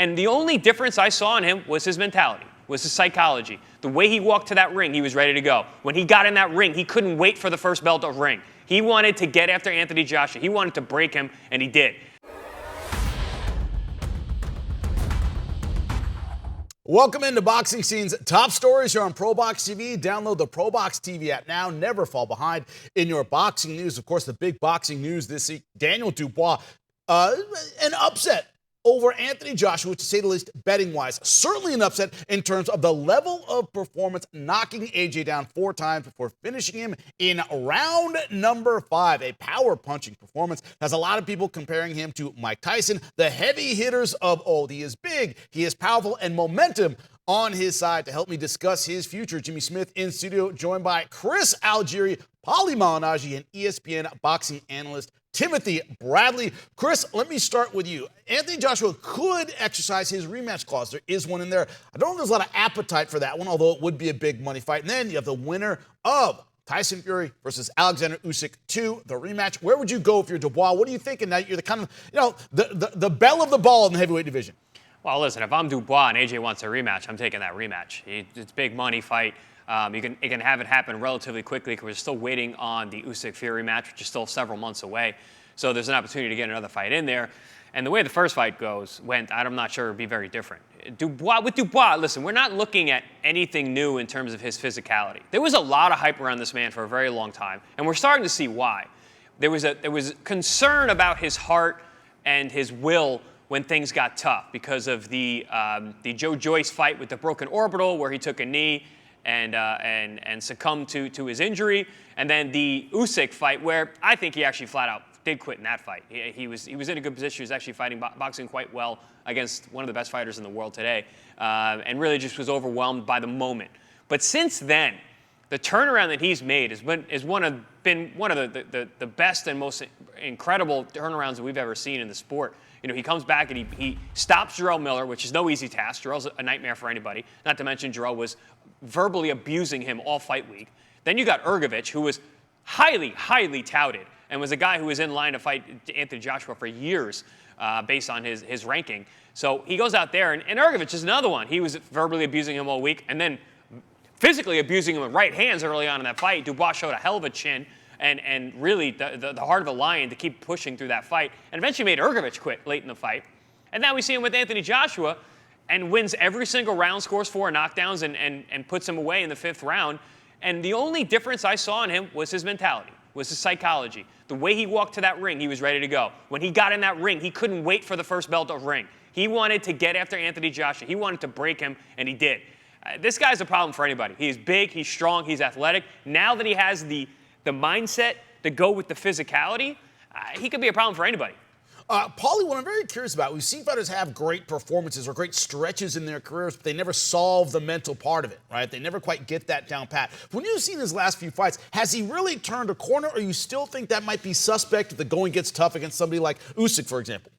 And the only difference I saw in him was his mentality, was his psychology. The way he walked to that ring, he was ready to go. When he got in that ring, he couldn't wait for the first bell to ring. He wanted to get after Anthony Joshua. He wanted to break him, and he did. Welcome into Boxing Scene's top stories here on ProBox TV. Download the ProBox TV app now. Never fall behind in your boxing news. Of course, the big boxing news this week, Daniel Dubois, an upset over Anthony Joshua, to say the least, betting-wise. Certainly an upset in terms of the level of performance, knocking AJ down 4 times before finishing him in round number 5. A power-punching performance. Has a lot of people comparing him to Mike Tyson. The heavy hitters of old. He is big, he is powerful, and momentum on his side. To help me discuss his future, Jimmy Smith in studio, joined by Chris Algieri, Paulie Malignaggi, and ESPN boxing analyst Timothy Bradley. Chris, let me start with you. Anthony Joshua could exercise his rematch clause. There is one in there. I don't know if there's a lot of appetite for that one, although it would be a big money fight. And then you have the winner of Tyson Fury versus Alexander Usyk 2, the rematch. Where would you go if you're Dubois? What are you thinking? Now you're the kind of, the belle of the ball in the heavyweight division. Well, listen, if I'm Dubois and AJ wants a rematch, I'm taking that rematch. It's a big money fight. You can have it happen relatively quickly because we're still waiting on the Usyk-Fury match, which is still several months away. So there's an opportunity to get another fight in there. And the way the first fight went, I'm not sure it would be very different. With Dubois, listen, we're not looking at anything new in terms of his physicality. There was a lot of hype around this man for a very long time, and we're starting to see why. There was concern about his heart and his will when things got tough because of the Joe Joyce fight with the broken orbital, where he took a knee and succumbed to his injury, and then the Usyk fight, where I think he actually flat out did quit in that fight. He was in a good position. He was actually fighting boxing quite well against one of the best fighters in the world today, and really just was overwhelmed by the moment. But since then, the turnaround that he's made has been one of the best and most incredible turnarounds that we've ever seen in the sport. You know, he comes back and he stops Jarrell Miller, which is no easy task. Jarrell's a nightmare for anybody. Not to mention Jarrell was verbally abusing him all fight week. Then you got Ergovich, who was highly, highly touted and was a guy who was in line to fight Anthony Joshua for years based on his ranking. So he goes out there, and Ergovich is another one. He was verbally abusing him all week and then physically abusing him with right hands early on in that fight. Dubois showed a hell of a chin and really the heart of a lion to keep pushing through that fight, and eventually made Ergovich quit late in the fight. And now we see him with Anthony Joshua and wins every single round, scores 4 knockdowns, and puts him away in the 5th round. And the only difference I saw in him was his mentality, was his psychology. The way he walked to that ring, he was ready to go. When he got in that ring, he couldn't wait for the first bell to ring. He wanted to get after Anthony Joshua. He wanted to break him, and he did. This guy's a problem for anybody. He's big, he's strong, he's athletic. Now that he has the mindset to go with the physicality, he could be a problem for anybody. Paulie, what I'm very curious about, we've seen fighters have great performances or great stretches in their careers, but they never solve the mental part of it, right? They never quite get that down pat. When you've seen his last few fights, has he really turned a corner, or you still think that might be suspect if the going gets tough against somebody like Usyk, for example?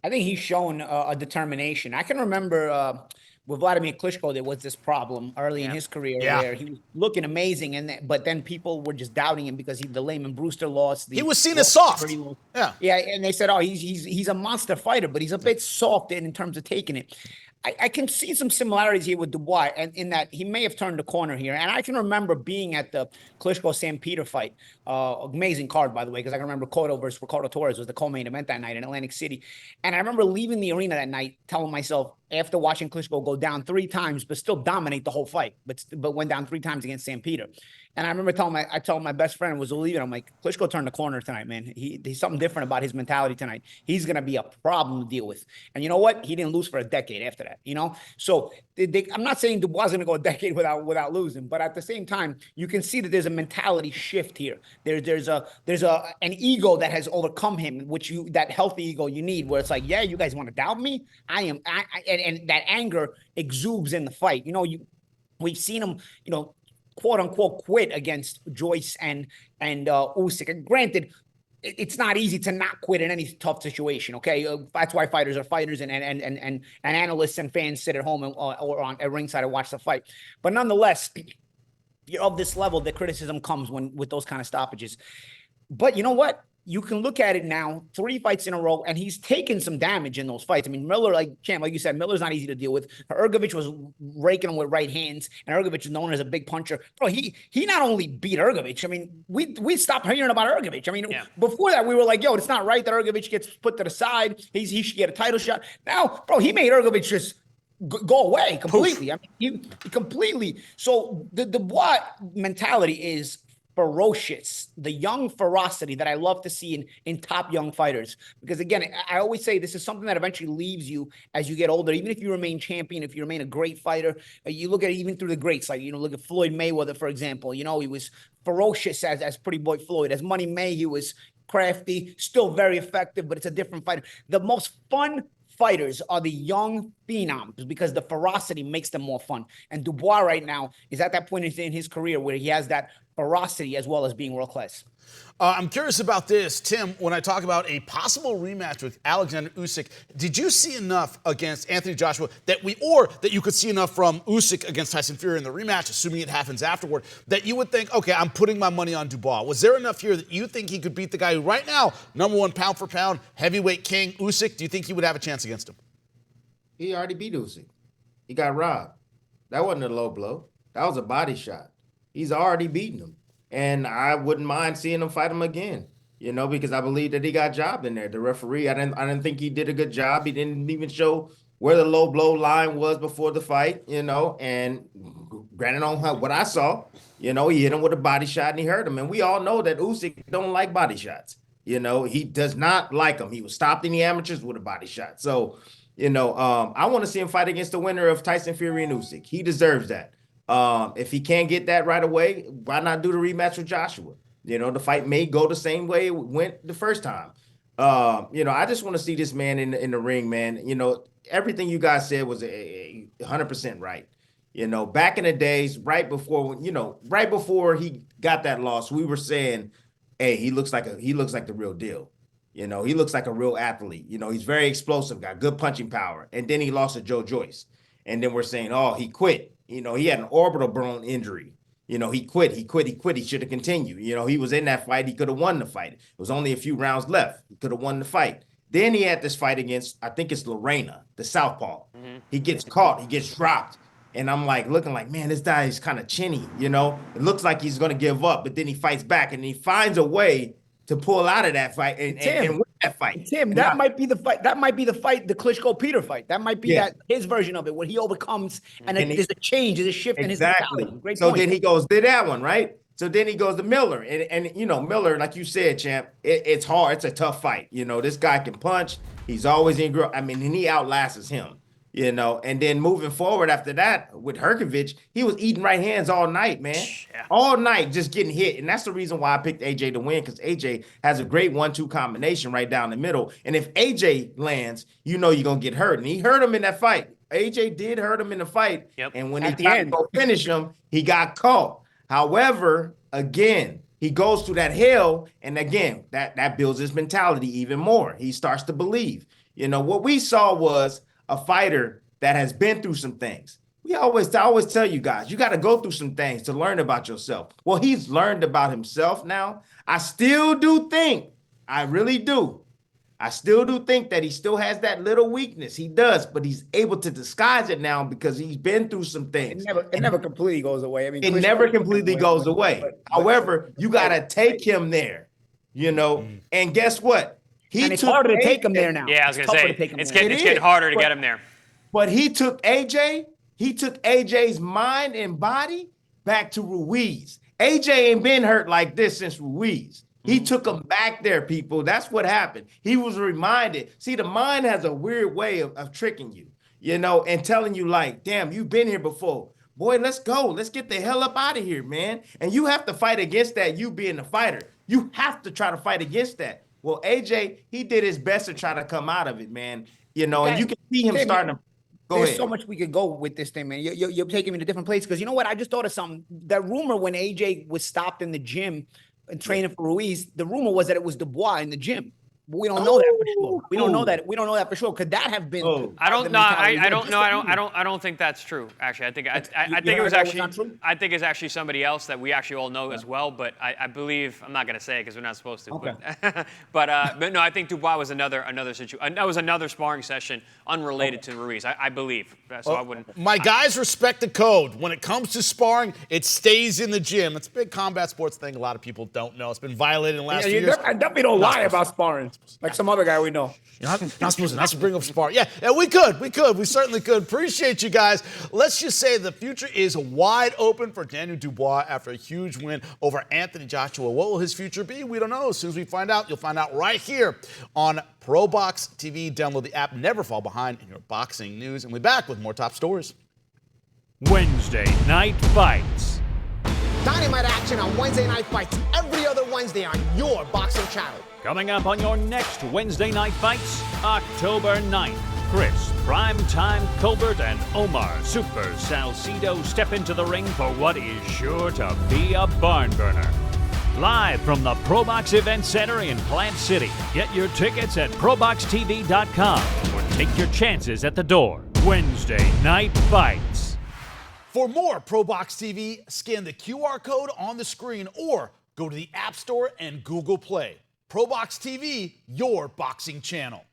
I think he's shown a determination. I can remember with Vladimir Klitschko, there was this problem early in his career where he was looking amazing, but then people were just doubting him because the Lehman Brewster loss. He was seen as soft. Yeah, and they said, oh, he's a monster fighter, but he's a bit soft in terms of taking it. I can see some similarities here with Dubois, and in that he may have turned the corner here. And I can remember being at the Klitschko-Sam Peter fight. Amazing card, by the way, because I can remember Cotto versus Ricardo Torres was the co-main event that night in Atlantic City. And I remember leaving the arena that night telling myself, after watching Klitschko go down 3 times, but still dominate the whole fight, but went down 3 times against Sam Peter. And I remember telling my best friend was leaving. I'm like, Klitschko turned the corner tonight, man. He's something different about his mentality tonight. He's going to be a problem to deal with. And you know what? He didn't lose for a decade after that, you know? So I'm not saying Dubois is going to go a decade without losing, but at the same time, you can see that there's a mentality shift here. There's an ego that has overcome him, that healthy ego you need, where it's like, yeah, you guys want to doubt me? And that anger exudes in the fight. You know, we've seen him, you know, quote unquote quit against Joyce and Usyk. And granted, it's not easy to not quit in any tough situation. Okay, that's why fighters are fighters, and analysts and fans sit at home or on at ringside and watch the fight. But nonetheless, you're of this level, the criticism comes with those kind of stoppages. But you know what? you can look at it now, 3 fights in a row, and he's taken some damage in those fights. I mean, Miller, like you said, Miller's not easy to deal with. Ergovic was raking him with right hands, and Ergovic is known as a big puncher. Bro, he not only beat Ergovic. I mean, we stopped hearing about Ergovic. I mean, before that, we were like, yo, it's not right that Ergovic gets put to the side. He should get a title shot. Now, bro, he made Ergovic just go away completely. Poof. I mean, he completely. So the Dubois mentality is ferocious, the young ferocity that I love to see in top young fighters. Because again, I always say this is something that eventually leaves you as you get older. Even if you remain champion, if you remain a great fighter, you look at it even through the greats, like, look at Floyd Mayweather, for example. He was ferocious as Pretty Boy Floyd. As Money May, he was crafty, still very effective, but it's a different fighter. The most fun fighters are the young phenoms because the ferocity makes them more fun. And Dubois right now is at that point in his career where he has that ferocity as well as being world class. I'm curious about this, Tim, when I talk about a possible rematch with Alexander Usyk. Did you see enough against Anthony Joshua that you could see enough from Usyk against Tyson Fury in the rematch, assuming it happens afterward, that you would think, okay, I'm putting my money on Dubois? Was there enough here that you think he could beat the guy who right now, #1 pound for pound, heavyweight king, Usyk? Do you think he would have a chance against him? He already beat Usyk. He got robbed. That wasn't a low blow. That was a body shot. He's already beaten him. And I wouldn't mind seeing him fight him again, because I believe that he got jobbed in there. The referee, I didn't think he did a good job. He didn't even show where the low blow line was before the fight, and granted on what I saw, he hit him with a body shot and he hurt him. And we all know that Usyk don't like body shots. He does not like them. He was stopped in the amateurs with a body shot. So, I want to see him fight against the winner of Tyson Fury and Usyk. He deserves that. If he can't get that right away, why not do the rematch with Joshua? The fight may go the same way it went the first time. I just want to see this man in the ring, man. Everything you guys said was 100% right. Back in the days, right before he got that loss, we were saying, hey, he looks like the real deal. He looks like a real athlete. He's very explosive, got good punching power. And then he lost to Joe Joyce. And then we're saying, oh, he quit. He had an orbital bone injury. He quit. He should have continued. He was in that fight. He could have won the fight. It was only a few rounds left. He could have won the fight. Then he had this fight against, I think it's Lorena, the southpaw. He gets caught. He gets dropped. And I'm looking like, man, this guy is kind of chinny. It looks like he's going to give up. But then he fights back and he finds a way to pull out of that fight and win that fight. Tim, that might be the fight. That might be the fight, the Klitschko-Peter fight. That might be his version of it, where he overcomes and there's a change, there's a shift in his mentality. Great so point. Then he goes to that one, right? So then he goes to Miller. And Miller, like you said, champ, it's hard. It's a tough fight. This guy can punch. He's always in growth. And he outlasts him. And then moving forward after that with Herkovich, he was eating right hands all night, man. Yeah. All night, just getting hit. And that's the reason why I picked AJ to win, because AJ has a great 1-2 combination right down the middle. And if AJ lands, you're going to get hurt. And he hurt him in that fight. AJ did hurt him in the fight. Yep. And when he tried to go finish him, he got caught. However, again, he goes through that hell. And again, that builds his mentality even more. He starts to believe. What we saw was a fighter that has been through some things. I always tell you guys, you got to go through some things to learn about yourself. Well, he's learned about himself now. I still do think, I really do. I still do think that he still has that little weakness. He does, but he's able to disguise it now because he's been through some things. It never completely goes away. It never completely goes away. However, you got to take him there, and guess what? It's harder to take him there now. Yeah, I was going to say, it's getting harder to get him there. But he took AJ's mind and body back to Ruiz. AJ ain't been hurt like this since Ruiz. He took him back there, people. That's what happened. He was reminded. See, the mind has a weird way of tricking you, and telling you damn, you've been here before. Boy, let's go. Let's get the hell up out of here, man. And you have to fight against that, you being the fighter. You have to try to fight against that. Well, AJ, he did his best to try to come out of it, man. And you can see him starting to go ahead. There's so much we could go with this thing, man. You're taking me to different places. Because you know what? I just thought of something. That rumor when AJ was stopped in the gym and training for Ruiz, the rumor was that it was Dubois in the gym. We don't know that for sure. We don't know that. We don't know that for sure. Could that have been? I don't know. I don't know. I don't think that's true. Actually, I think it was actually. I think it's actually somebody else that we actually all know as well. But I believe I'm not going to say it because we're not supposed to. Okay. But no, I think Dubois was another situation. That was another sparring session unrelated to Ruiz. I believe. So I wouldn't. My guys respect the code. When it comes to sparring, it stays in the gym. It's a big combat sports thing. A lot of people don't know. It's been violated in the last few years. I definitely don't lie about sparring. Like some other guy we know. You're not supposed to bring up sparring. Yeah, we could. We certainly could. Appreciate you guys. Let's just say the future is wide open for Daniel Dubois after a huge win over Anthony Joshua. What will his future be? We don't know. As soon as we find out, you'll find out right here on ProBox TV. Download the app. Never fall behind in your boxing news. And we're back with more top stories. Wednesday Night Fights. Dynamite action on Wednesday Night Fights every other Wednesday on your boxing channel. Coming up on your next Wednesday Night Fights, October 9th. Chris, Primetime Colbert, and Omar Super Salcido step into the ring for what is sure to be a barn burner. Live from the ProBox Event Center in Plant City. Get your tickets at ProBoxTV.com or take your chances at the door. Wednesday Night Fights. For more ProBox TV, scan the QR code on the screen or go to the App Store and Google Play. ProBox TV, your boxing channel.